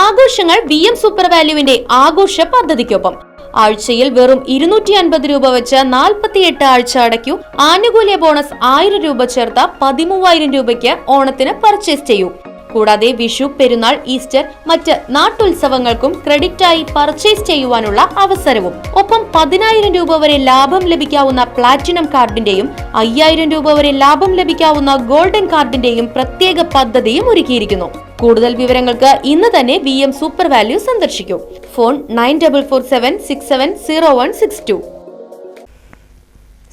ആഘോഷങ്ങൾ VM super വാല്യുവിന്റെ ആഘോഷ പദ്ധതിക്കൊപ്പം ആഴ്ചയിൽ വെറും 250 രൂപ വെച്ച് 48 ആഴ്ച അടയ്ക്കൂ. ആനുകൂല്യ ബോണസ് 1000 രൂപ ചേർത്ത 13000 രൂപയ്ക്ക് ഓണത്തിന് പർച്ചേസ് ചെയ്യൂ. കൂടാതെ വിഷു, പെരുന്നാൾ, ഈസ്റ്റർ, മറ്റ് നാട്ടുത്സവങ്ങൾക്കും ക്രെഡിറ്റായി പർച്ചേസ് ചെയ്യുവാനുള്ള അവസരവും. ഒപ്പം 10000 രൂപ വരെ ലാഭം ലഭിക്കാവുന്ന പ്ലാറ്റിനം കാർഡിന്റെയും 5000 രൂപ വരെ ലാഭം ലഭിക്കാവുന്ന ഗോൾഡൻ കാർഡിന്റെയും പ്രത്യേക പദ്ധതിയും ഒരുക്കിയിരിക്കുന്നു. കൂടുതൽ വിവരങ്ങൾക്ക് ഇന്ന് തന്നെ VM സൂപ്പർ വാല്യൂ സന്ദർശിക്കൂ. ഫോൺ 9447670162.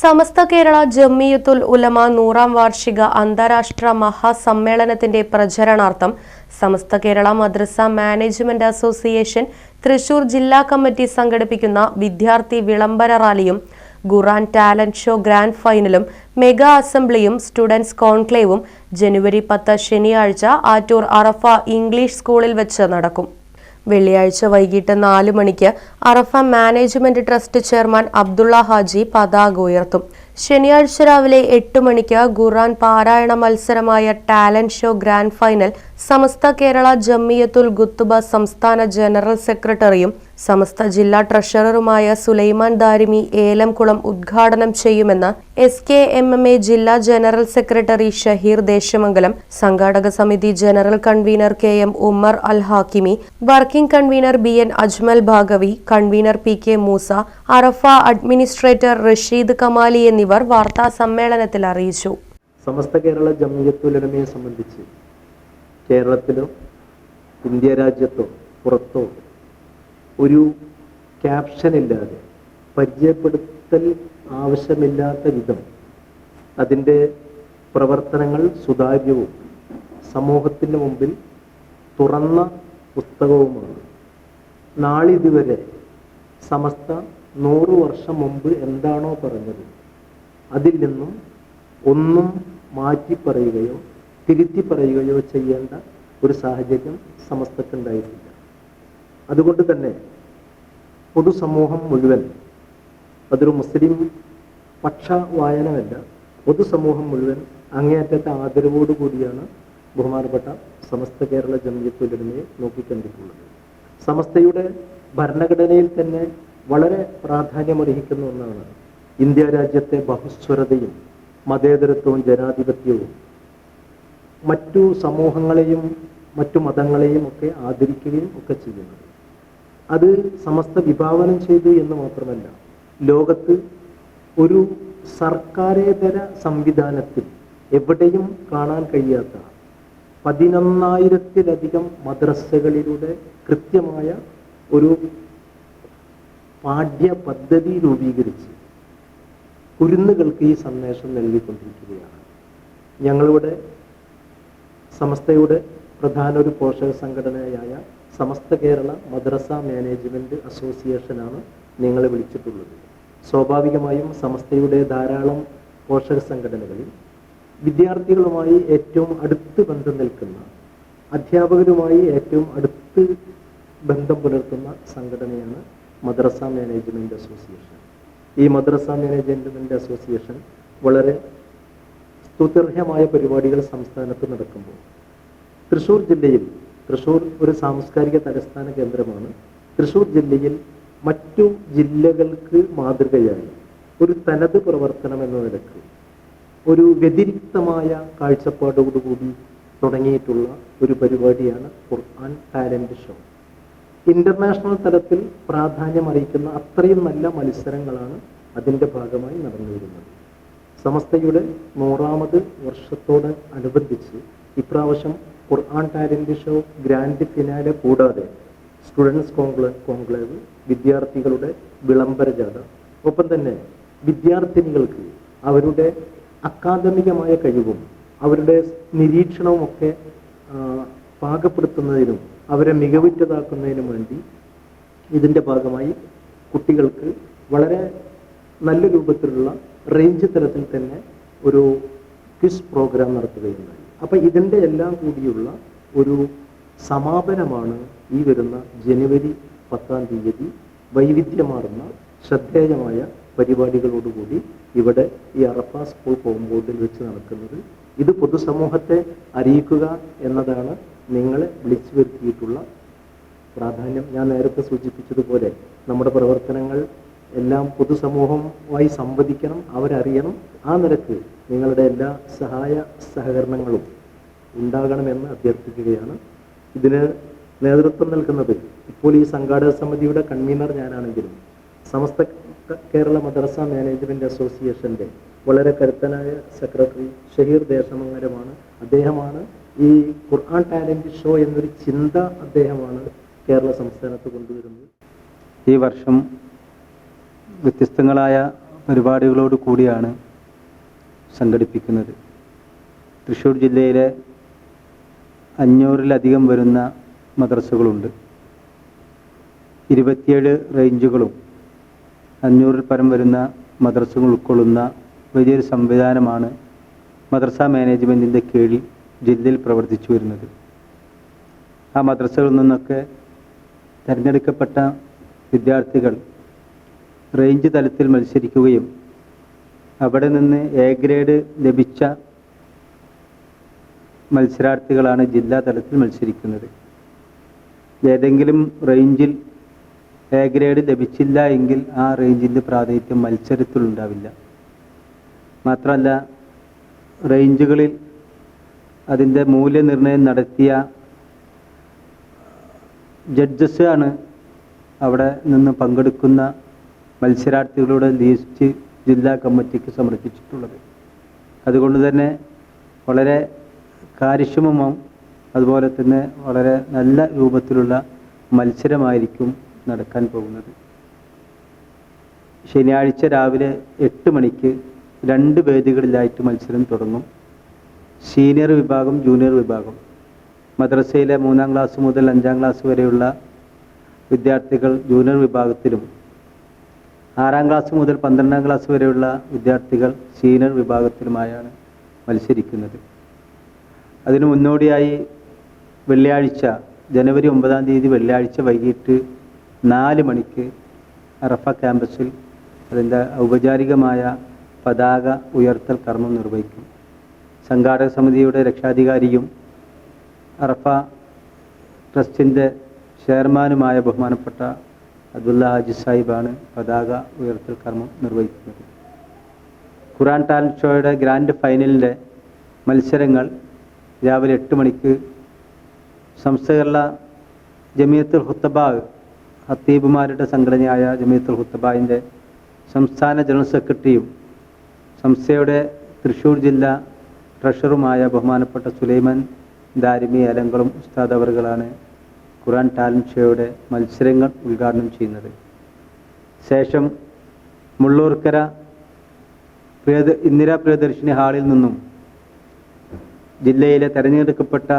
സമസ്ത കേരള ജംഇയ്യത്തുൽ ഉലമ 100ാം വാർഷിക അന്താരാഷ്ട്ര മഹാസമ്മേളനത്തിന്റെ പ്രചരണാർത്ഥം സമസ്ത കേരള മദ്രസ മാനേജ്മെന്റ് അസോസിയേഷൻ തൃശൂർ ജില്ലാ കമ്മിറ്റി സംഘടിപ്പിക്കുന്ന വിദ്യാർത്ഥി വിളംബര റാലിയും ഖുർആൻ ടാലന്റ് ഷോ ഗ്രാൻഡ് ഫൈനലും മെഗാ അസംബ്ലിയും സ്റ്റുഡൻസ് കോൺക്ലേവും ജനുവരി 10 ശനിയാഴ്ച ആറ്റൂർ അറഫ ഇംഗ്ലീഷ് സ്കൂളിൽ വെച്ച് നടക്കും. വെള്ളിയാഴ്ച വൈകിട്ട് 4 മണിക്ക് Arafa management trust chairman Abdulla Haji പതാക ഉയർത്തും. ശനിയാഴ്ച രാവിലെ 8 മണിക്ക് ഖുർആൻ പാരായണ മത്സരമായ talent show grand final Samastha Kerala Jamiyyathul Khutuba സംസ്ഥാന ജനറൽ സെക്രട്ടറിയും സമസ്ത ജില്ലാ ട്രഷററുമായ സുലൈമാൻ ദാരിമി ഏലംകുളം ഉദ്ഘാടനം ചെയ്യുമെന്ന് SKMMA ജില്ലാ ജനറൽ സെക്രട്ടറി ഷഹീർ ദേശമംഗലം, സംഘാടക സമിതി general convener KM Ummer Al Hakimi, working convener BN Ajmal Bhagavi, convener PK Moosa, Arafa administrator Rasheed Kamali എന്നിവർ വാർത്താ സമ്മേളനത്തിൽ അറിയിച്ചു. സമസ്ത കേരള ജംഇയ്യത്തുൽ ഉലമയെ സംബന്ധിച്ച് കേരളത്തിലോ ഇന്ത്യ രാജ്യത്തോ പുറത്തോ ഒരു ക്യാപ്ഷൻ ഇല്ലാതെ, പരിചയപ്പെടുത്തൽ ആവശ്യമില്ലാത്ത വിധം അതിൻ്റെ പ്രവർത്തനങ്ങൾ സുതാര്യവും സമൂഹത്തിന് മുമ്പിൽ തുറന്ന പുസ്തകവുമാണ്. നാളിതുവരെ സമസ്ത 100 വർഷം മുമ്പ് എന്താണോ പറഞ്ഞത് അതിൽ നിന്നും ഒന്നും മാറ്റി പറയുകയോ തിരുത്തി പറയുകയോ ചെയ്യേണ്ട ഒരു സാഹചര്യം സമസ്തക്കുണ്ടായിട്ടില്ല. അതുകൊണ്ട് തന്നെ പൊതുസമൂഹം മുഴുവൻ, അതൊരു മുസ്ലിം പക്ഷ വായനമല്ല, പൊതുസമൂഹം മുഴുവൻ അങ്ങേയറ്റത്തെ ആദരവോടുകൂടിയാണ് ബഹുമാനപ്പെട്ട സമസ്ത കേരള ജംഇയ്യത്തുൽ ഉലമയെ നോക്കിക്കണ്ടിട്ടുള്ളത്. സമസ്തയുടെ ഭരണഘടനയിൽ തന്നെ വളരെ പ്രാധാന്യമർഹിക്കുന്ന ഒന്നാണ് ഇന്ത്യ രാജ്യത്തെ ബഹുസ്വരതയും മതേതരത്വവും ജനാധിപത്യവും മറ്റു സമൂഹങ്ങളെയും മറ്റു മതങ്ങളെയും ഒക്കെ ആദരിക്കുകയും ഒക്കെ ചെയ്യുന്നത്. അത് സമസ്ത വിഭാവനം ചെയ്തു എന്ന് മാത്രമല്ല, ലോകത്ത് ഒരു സർക്കാരേതര സംവിധാനത്തിൽ എവിടെയും കാണാൻ കഴിയാത്ത 11,000-ലധികം മദ്രസകളിലൂടെ കൃത്യമായ ഒരു പാഠ്യ പദ്ധതി രൂപീകരിച്ച് കുരുന്നുകൾക്ക് ഈ സന്ദേശം നൽകിക്കൊണ്ടിരിക്കുകയാണ്. ഞങ്ങളുടെ സമസ്തയുടെ പ്രധാന ഒരു പോഷക സംഘടനയായ സമസ്ത കേരള മദ്രസ മാനേജ്മെന്റ് അസോസിയേഷനാണ് നിങ്ങളെ വിളിച്ചിട്ടുള്ളത്. സ്വാഭാവികമായും സമസ്തയുടെ ധാരാളം പോഷക സംഘടനകളിൽ വിദ്യാർത്ഥികളുമായി ഏറ്റവും അടുത്ത് ബന്ധം നിൽക്കുന്ന, അധ്യാപകരുമായി ഏറ്റവും അടുത്ത് ബന്ധം പുലർത്തുന്ന സംഘടനയാണ് മദ്രസ മാനേജ്മെന്റ് അസോസിയേഷൻ. ഈ മദ്രസ മാനേജ്മെന്റ് അസോസിയേഷൻ വളരെ സ്തുത്യർഹമായ പരിപാടികൾ സംസ്ഥാനത്ത് നടക്കുമ്പോൾ തൃശ്ശൂർ ജില്ലയിൽ, തൃശ്ശൂർ ഒരു സാംസ്കാരിക തലസ്ഥാന കേന്ദ്രമാണ്, തൃശ്ശൂർ ജില്ലയിൽ മറ്റു ജില്ലകൾക്ക് മാതൃകയായി ഒരു തനത് പ്രവർത്തനം എന്ന നിലക്ക് ഒരു വ്യതിരിക്തമായ കാഴ്ചപ്പാടോടുകൂടി തുടങ്ങിയിട്ടുള്ള ഒരു പരിപാടിയാണ് ഖുർആൻ ടാലന്റ് ഷോ. ഇന്റർനാഷണൽ തലത്തിൽ പ്രാധാന്യം അറിയിക്കുന്ന അത്രയും നല്ല മത്സരങ്ങളാണ് അതിൻ്റെ ഭാഗമായി നടന്നു വരുന്നത്. സമസ്തയുടെ 100ാമത് വർഷത്തോട് അനുബന്ധിച്ച് ഇപ്രാവശ്യം ഖുർആൻ ടാലന്റ് ഷോ ഗ്രാൻഡ് ഫിനാലെ കൂടാതെ സ്റ്റുഡൻസ് കോൺക്ലേവ്, വിദ്യാർത്ഥികളുടെ വിളംബര ജാഥ, ഒപ്പം തന്നെ വിദ്യാർത്ഥിനികൾക്ക് അവരുടെ അക്കാദമികമായ കഴിവും അവരുടെ നിരീക്ഷണവും ഒക്കെ പാകപ്പെടുത്തുന്നതിനും അവരെ മികവുറ്റതാക്കുന്നതിനും വേണ്ടി ഇതിൻ്റെ ഭാഗമായി കുട്ടികൾക്ക് വളരെ നല്ല രൂപത്തിലുള്ള റേഞ്ച് തലത്തിൽ തന്നെ ഒരു ക്വിസ് പ്രോഗ്രാം നടത്തുകയുണ്ടായി. അപ്പം ഇതിൻ്റെ എല്ലാം കൂടിയുള്ള ഒരു സമാപനമാണ് ഈ വരുന്ന ജനുവരി 10-ാം തീയതി വൈവിധ്യമാർന്ന ശ്രദ്ധേയമായ പരിപാടികളോടുകൂടി ഇവിടെ ഈ അറഫ സ്കൂൾ കോമ്പൗണ്ടിൽ വെച്ച് നടക്കുന്നത്. ഇത് പൊതുസമൂഹത്തെ അറിയിക്കുക എന്നതാണ് നിങ്ങളെ വിളിച്ചു വരുത്തിയിട്ടുള്ള പ്രാധാന്യം. ഞാൻ നേരത്തെ സൂചിപ്പിച്ചതുപോലെ നമ്മുടെ പ്രവർത്തനങ്ങൾ എല്ലാം പൊതുസമൂഹവുമായി സംവദിക്കണം, അവരറിയണം. ആ നിരക്ക് നിങ്ങളുടെ എല്ലാ സഹായ സഹകരണങ്ങളും ഉണ്ടാകണമെന്ന് അഭ്യർത്ഥിക്കുകയാണ്. ഇതിന് നേതൃത്വം നൽകുന്നത് ഇപ്പോൾ ഈ സംഘാടക സമിതിയുടെ കൺവീനർ ഞാനാണെങ്കിലും സമസ്ത കേരള മദ്രസ മാനേജ്മെൻറ്റ് അസോസിയേഷൻ്റെ വളരെ കരുത്തനായ സെക്രട്ടറി ഷഹീർ ദേശമംഗലമാണ്. അദ്ദേഹമാണ് ഈ ഖുർആൻ ടാലൻറ്റ് ഷോ എന്നൊരു ചിന്ത അദ്ദേഹമാണ് കേരള സംസ്ഥാനത്ത് കൊണ്ടുവരുന്നത്. ഈ വർഷം വ്യത്യസ്തങ്ങളായ പരിപാടികളോട് കൂടിയാണ് സംഘടിപ്പിക്കുന്നത്. തൃശ്ശൂർ ജില്ലയിലെ 500-ലധികം വരുന്ന മദ്രസകളുണ്ട്. 27 റേഞ്ചുകളും 500-ൽ പരം വരുന്ന മദ്രസകൾ ഉൾക്കൊള്ളുന്ന വലിയൊരു സംവിധാനമാണ് മദ്രസ മാനേജ്മെൻറ്റിൻ്റെ കീഴിൽ ജില്ലയിൽ പ്രവർത്തിച്ചു വരുന്നത്. ആ മദ്രസകളിൽ നിന്നൊക്കെ തിരഞ്ഞെടുക്കപ്പെട്ട വിദ്യാർത്ഥികൾ റേഞ്ച് തലത്തിൽ മത്സരിക്കുകയും അവിടെ നിന്ന് എ ഗ്രേഡ് ലഭിച്ച മത്സരാർത്ഥികളാണ് ജില്ലാ തലത്തിൽ മത്സരിക്കുന്നത്. ഏതെങ്കിലും റേഞ്ചിൽ എ ഗ്രേഡ് ലഭിച്ചില്ല എങ്കിൽ ആ റേഞ്ചിൻ്റെ പ്രാതിനിധ്യം മത്സരത്തിലുണ്ടാവില്ല. മാത്രമല്ല, റേഞ്ചുകളിൽ അതിൻ്റെ മൂല്യനിർണ്ണയം നടത്തിയ ജഡ്ജസ് ആണ് അവിടെ നിന്ന് പങ്കെടുക്കുന്ന മത്സരാർത്ഥികളുടെ ലിസ്റ്റ് ജില്ലാ കമ്മിറ്റിക്ക് സമർപ്പിച്ചിട്ടുള്ളത്. അതുകൊണ്ട് തന്നെ വളരെ കാര്യക്ഷമവും അതുപോലെ തന്നെ വളരെ നല്ല രൂപത്തിലുള്ള മത്സരമായിരിക്കും നടക്കാൻ പോകുന്നത്. ശനിയാഴ്ച രാവിലെ 8 മണിക്ക് 2 വേദികളിലായിട്ട് മത്സരം തുടങ്ങും. സീനിയർ വിഭാഗം, ജൂനിയർ വിഭാഗം. മദ്രസയിലെ 3-ാം ക്ലാസ് മുതൽ 5-ാം ക്ലാസ് വരെയുള്ള വിദ്യാർത്ഥികൾ ജൂനിയർ വിഭാഗത്തിലും 6-ാം ക്ലാസ് മുതൽ 12-ാം ക്ലാസ് വരെയുള്ള വിദ്യാർത്ഥികൾ സീനിയർ വിഭാഗത്തിലുമായാണ് മത്സരിക്കുന്നത്. അതിനു മുന്നോടിയായി വെള്ളിയാഴ്ച ജനുവരി 9-ാം തീയതി വെള്ളിയാഴ്ച വൈകിട്ട് 4 മണിക്ക് അറഫ ക്യാമ്പസിൽ അതിൻ്റെ ഔപചാരികമായ പതാക ഉയർത്തൽ കർമ്മം നിർവഹിക്കും. സംഘാടക സമിതിയുടെ രക്ഷാധികാരിയും അറഫ ട്രസ്റ്റിൻ്റെ ചെയർമാനുമായ ബഹുമാനപ്പെട്ട അബ്ദുള്ള ഹാജി സാഹിബാണ് പതാക ഉയർത്തൽ കർമ്മം നിർവഹിക്കുന്നത്. ഖുർആൻ ടാലൻറ്റ് ഷോയുടെ ഗ്രാൻഡ് ഫൈനലിൻ്റെ മത്സരങ്ങൾ രാവിലെ 8 മണിക്ക് സംസ്ഥ കേരള ജമിയത്തുൽ ഹുത്തബ ഹത്തീബുമാരുടെ സംഘടനയായ ജമിയത്തുൽ ഹുത്തബിൻ്റെ സംസ്ഥാന ജനറൽ സെക്രട്ടറിയും സംസ്ഥയുടെ തൃശ്ശൂർ ജില്ലാ ട്രഷറുമായ ബഹുമാനപ്പെട്ട സുലൈമാൻ ദാരിമി അലങ്കുളം ഉസ്താദ് അവറുകളാണ് ഖുർആൻ ടാലൻറ്റ് ഷോയുടെ മത്സരങ്ങൾ ഉദ്ഘാടനം ചെയ്യുന്നത്. ശേഷം മുള്ളൂർക്കര ഇന്ദിരാ പ്രിയദർശിനി ഹാളിൽ നിന്നും ജില്ലയിലെ തെരഞ്ഞെടുക്കപ്പെട്ട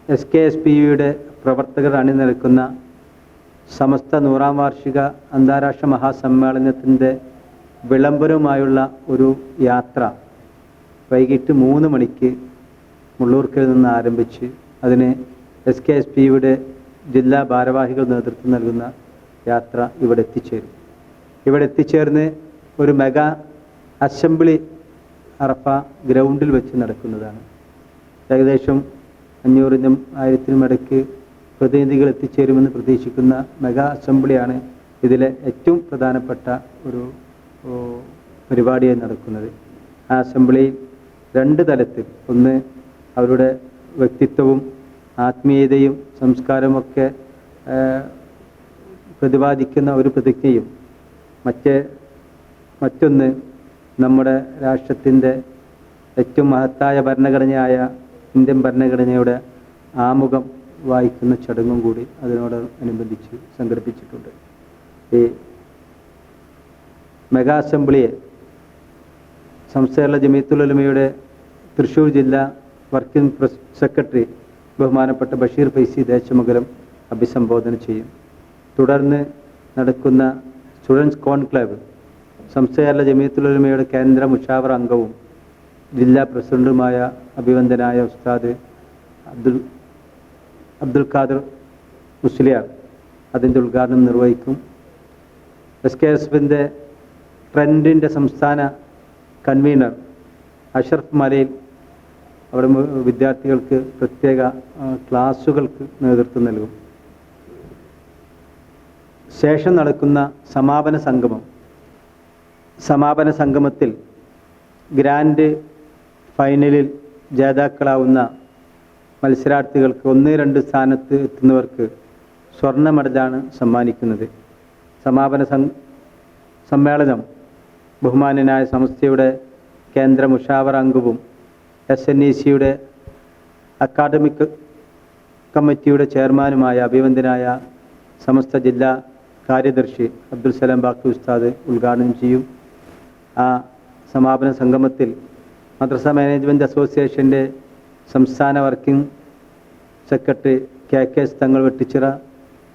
SKSPUയുടെ പ്രവർത്തകർ അണിനിരക്കുന്ന സമസ്ത 100-ാം വാർഷിക അന്താരാഷ്ട്ര മഹാസമ്മേളനത്തിൻ്റെ വിളംബരവുമായുള്ള ഒരു യാത്ര വൈകിട്ട് 3 മണിക്ക് മുള്ളൂർക്കരയിൽ നിന്ന് ആരംഭിച്ച് അതിന് SKSPUയുടെ ജില്ലാ ഭാരവാഹികൾ നേതൃത്വം നൽകുന്ന യാത്ര ഇവിടെ എത്തിച്ചേരും. ഇവിടെ എത്തിച്ചേർന്ന് ഒരു മെഗാ അസംബ്ലി അറഫ ഗ്രൗണ്ടിൽ വെച്ച് നടക്കുന്നതാണ്. ഏകദേശം 500-നും 1000-നും ഇടയ്ക്ക് പ്രതിനിധികൾ എത്തിച്ചേരുമെന്ന് പ്രതീക്ഷിക്കുന്ന മെഗാ അസംബ്ലിയാണ് ഇതിലെ ഏറ്റവും പ്രധാനപ്പെട്ട ഒരു പരിപാടിയായി നടക്കുന്നത്. ആ അസംബ്ലിയിൽ 2 തലത്തിൽ, ഒന്ന് അവരുടെ വ്യക്തിത്വവും ആത്മീയതയും സംസ്കാരമൊക്കെ പ്രതിപാദിക്കുന്ന ഒരു പ്രതിജ്ഞയും, മറ്റൊന്ന് നമ്മുടെ രാഷ്ട്രത്തിൻ്റെ ഏറ്റവും മഹത്തായ ഭരണഘടനയായ ഇന്ത്യൻ ഭരണഘടനയുടെ ആമുഖം വായിക്കുന്ന ചടങ്ങും കൂടി അതിനോടനുബന്ധിച്ച് സംഘടിപ്പിച്ചിട്ടുണ്ട്. ഈ മെഗാ അസംബ്ലിയെ സംസ്ഥ കേരള ജമിയത്തുൽ ഉലമയുടെ തൃശ്ശൂർ ജില്ലാ വർക്കിംഗ് സെക്രട്ടറി ബഹുമാനപ്പെട്ട ബഷീർ ഫൈസി ദേശമംഗലം അഭിസംബോധന ചെയ്യും. തുടർന്ന് നടക്കുന്ന സ്റ്റുഡൻസ് കോൺക്ലേവ് സംസ്ഥ കേരള ജമിയത്തുൽ ഉലമയുടെ കേന്ദ്ര മുഷാവറ അംഗവും ജില്ലാ പ്രസിഡന്റുമായ അഭിവന്ദനായ ഉസ്താദ് അബ്ദുൽ ഖാദർ മുസ്ലിയാർ അതിൻ്റെ ഉദ്ഘാടനം നിർവഹിക്കും. SKSPൻ്റെ ട്രെൻഡിൻ്റെ സംസ്ഥാന കൺവീനർ അഷറഫ് മലയിൽ അവിടെ വിദ്യാർത്ഥികൾക്ക് പ്രത്യേക ക്ലാസുകൾക്ക് നേതൃത്വം നൽകും. ശേഷം നടക്കുന്ന സമാപന സംഗമത്തിൽ ഗ്രാൻഡ് ഫൈനലിൽ ജേതാക്കളാവുന്ന മത്സരാർത്ഥികൾക്ക് 1-2 സ്ഥാനത്ത് എത്തുന്നവർക്ക് സ്വർണ്ണ മെഡലാണ് സമ്മാനിക്കുന്നത്. സമാപന സമ്മേളനം ബഹുമാന്യനായ സംസ്ഥയുടെ കേന്ദ്ര മുഷാവറ അംഗവും SNEC-യുടെ അക്കാഡമിക് കമ്മിറ്റിയുടെ ചെയർമാനുമായ അഭിവന്ദനായ സമസ്ത ജില്ലാ കാര്യദർശി അബ്ദുൽ സലാം ബാക്കി ഉസ്താദ് ഉദ്ഘാടനം ചെയ്യും. ആ സമാപന സംഗമത്തിൽ മദ്രസ മാനേജ്മെൻറ്റ് അസോസിയേഷൻ്റെ സംസ്ഥാന വർക്കിംഗ് സെക്രട്ടറി KK തങ്ങൾ വെട്ടിച്ചിറ,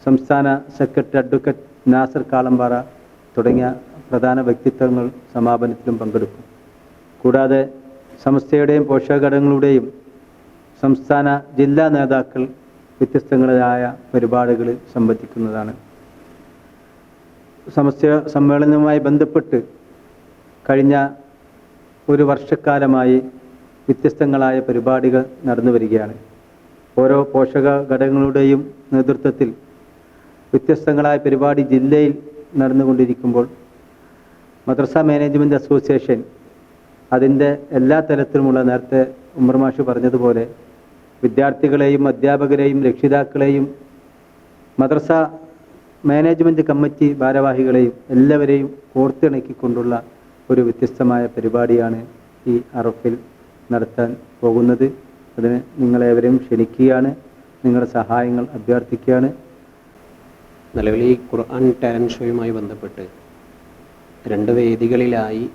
സംസ്ഥാന സെക്രട്ടറി അഡ്വക്കേറ്റ് നാസർ കാളമ്പാറ തുടങ്ങിയ പ്രധാന വ്യക്തിത്വങ്ങൾ സമാപനത്തിലും പങ്കെടുക്കും. കൂടാതെ സംസ്ഥയുടെയും പോഷകഘടകങ്ങളുടെയും സംസ്ഥാന ജില്ലാ നേതാക്കൾ വ്യത്യസ്തങ്ങളായ പരിപാടികളിൽ സംബന്ധിക്കുന്നതാണ്. സമസ്ത സമ്മേളനവുമായി ബന്ധപ്പെട്ട് കഴിഞ്ഞ ഒരു വർഷക്കാലമായി വ്യത്യസ്തങ്ങളായ പരിപാടികൾ നടന്നു വരികയാണ്. ഓരോ പോഷക ഘടകങ്ങളുടെയും നേതൃത്വത്തിൽ വ്യത്യസ്തങ്ങളായ പരിപാടി ജില്ലയിൽ നടന്നുകൊണ്ടിരിക്കുമ്പോൾ മദ്രസ മാനേജ്മെൻറ്റ് അസോസിയേഷൻ അതിൻ്റെ എല്ലാ തലത്തിലുമുള്ള, നേരത്തെ ഉമർ മാഷ് പറഞ്ഞതുപോലെ, വിദ്യാർത്ഥികളെയും അധ്യാപകരെയും രക്ഷിതാക്കളെയും മദ്രസ മാനേജ്മെൻറ്റ് കമ്മിറ്റി ഭാരവാഹികളെയും എല്ലാവരെയും കോർത്തിണക്കിക്കൊണ്ടുള്ള ഒരു വ്യത്യസ്തമായ പരിപാടിയാണ് ഈ അറഫിൽ നടത്താൻ പോകുന്നത്. അതിന് നിങ്ങളേവരെയും ക്ഷണിക്കുകയാണ്, നിങ്ങളുടെ സഹായങ്ങൾ അഭ്യർത്ഥിക്കുകയാണ്. നിലവിൽ ഈ ഖുർആൻ ടാലൻറ്റ് ഷോയുമായി ബന്ധപ്പെട്ട് 2 വേദികളിലായി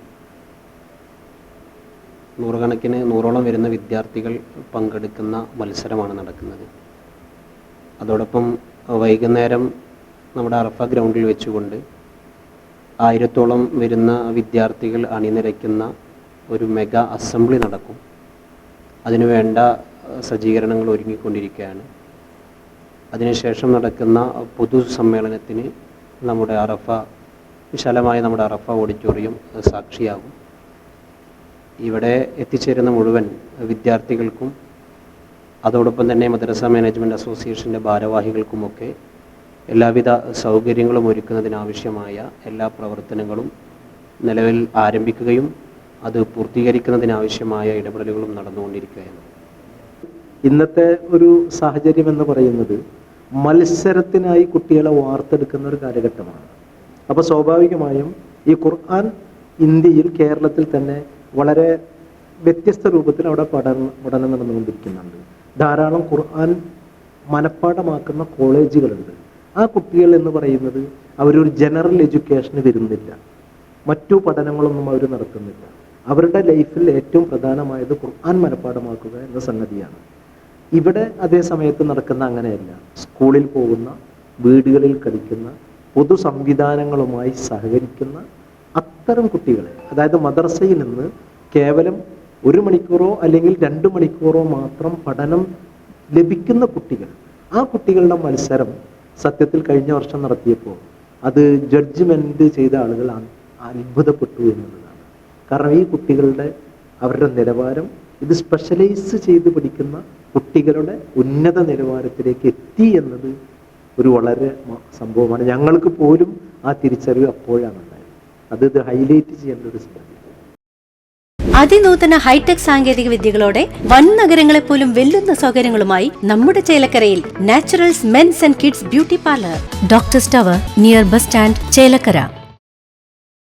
നൂറോളം വരുന്ന വിദ്യാർത്ഥികൾ പങ്കെടുക്കുന്ന മത്സരമാണ് നടക്കുന്നത്. അതോടൊപ്പം വൈകുന്നേരം നമ്മുടെ അറഫ ഗ്രൗണ്ടിൽ വെച്ചുകൊണ്ട് 1000-ഓളം വരുന്ന വിദ്യാർത്ഥികൾ അണിനിരക്കുന്ന ഒരു മെഗാ അസംബ്ലി നടക്കും. അതിനുവേണ്ട സജ്ജീകരണങ്ങൾ ഒരുങ്ങിക്കൊണ്ടിരിക്കുകയാണ്. അതിനുശേഷം നടക്കുന്ന പൊതുസമ്മേളനത്തിന് വിശാലമായ നമ്മുടെ അറഫ ഓഡിറ്റോറിയം സാക്ഷിയാകും. ഇവിടെ എത്തിച്ചേരുന്ന മുഴുവൻ വിദ്യാർത്ഥികൾക്കും അതോടൊപ്പം തന്നെ മദ്രസ മാനേജ്മെൻറ്റ് അസോസിയേഷൻ്റെ ഭാരവാഹികൾക്കുമൊക്കെ എല്ലാവിധ സൗകര്യങ്ങളും ഒരുക്കുന്നതിനാവശ്യമായ എല്ലാ പ്രവർത്തനങ്ങളും നിലവിൽ ആരംഭിക്കുകയും അത് പൂർത്തീകരിക്കുന്നതിനാവശ്യമായ ഇടപെടലുകളും നടന്നുകൊണ്ടിരിക്കുകയാണ്. ഇന്നത്തെ ഒരു സാഹചര്യം എന്ന് പറയുന്നത് മത്സരത്തിനായി കുട്ടികളെ വാർത്തെടുക്കുന്ന ഒരു കാലഘട്ടമാണ്. അപ്പോൾ സ്വാഭാവികമായും ഈ ഖുർആൻ ഇന്ത്യയിൽ, കേരളത്തിൽ തന്നെ വളരെ വ്യത്യസ്ത രൂപത്തിൽ അവിടെ പഠനം നടന്നുകൊണ്ടിരിക്കുന്നുണ്ട്. ധാരാളം ഖുർആൻ മനഃപ്പാഠമാക്കുന്ന കോളേജുകളുണ്ട്. ആ കുട്ടികൾ എന്ന് പറയുന്നത് അവരൊരു ജനറൽ എഡ്യൂക്കേഷന് വരുന്നില്ല, മറ്റു പഠനങ്ങളൊന്നും അവർ നടത്തുന്നില്ല. അവരുടെ ലൈഫിൽ ഏറ്റവും പ്രധാനമായത് ഖുർആൻ മനഃപ്പാഠമാക്കുക എന്ന സംഗതിയാണ്. ഇവിടെ അതേ സമയത്ത് നടക്കുന്ന അങ്ങനെയല്ല. സ്കൂളിൽ പോകുന്ന, വീടുകളിൽ കളിക്കുന്ന, പൊതു സംവിധാനങ്ങളുമായി സഹകരിക്കുന്ന അത്തരം കുട്ടികളെ, അതായത് മദ്രസയിൽ നിന്ന് കേവലം 1 മണിക്കൂറോ അല്ലെങ്കിൽ 2 മണിക്കൂറോ മാത്രം പഠനം ലഭിക്കുന്ന കുട്ടികൾ, ആ കുട്ടികളുടെ മത്സരം സത്യത്തിൽ കഴിഞ്ഞ വർഷം നടത്തിയപ്പോൾ അത് ജഡ്ജ്മെൻറ്റ് ചെയ്ത ആളുകൾ അത്ഭുതപ്പെട്ടു എന്നുള്ളതാണ്. കാരണം ഈ കുട്ടികളുടെ അവരുടെ നിലവാരം, ഇത് സ്പെഷ്യലൈസ് ചെയ്ത് പഠിക്കുന്ന കുട്ടികളുടെ ഉന്നത നിലവാരത്തിലേക്ക് എത്തി എന്നത് ഒരു വളരെ സംഭവമാണ്. ഞങ്ങൾക്ക് പോലും ആ തിരിച്ചറിവ് അപ്പോഴാണ് ഉണ്ടായത്. അത് ഹൈലൈറ്റ് ചെയ്യേണ്ട ഒരു സംഗതി. അതിനൂതന ഹൈടെക് സാങ്കേതിക വിദ്യകളോടെ വൻ നഗരങ്ങളെ പോലും വെല്ലുന്ന സൗകര്യങ്ങളുമായി നമ്മുടെ ചേലക്കരയിൽ naturals men's and kids beauty parlour, doctors tower, near bus stand, Chelakkara.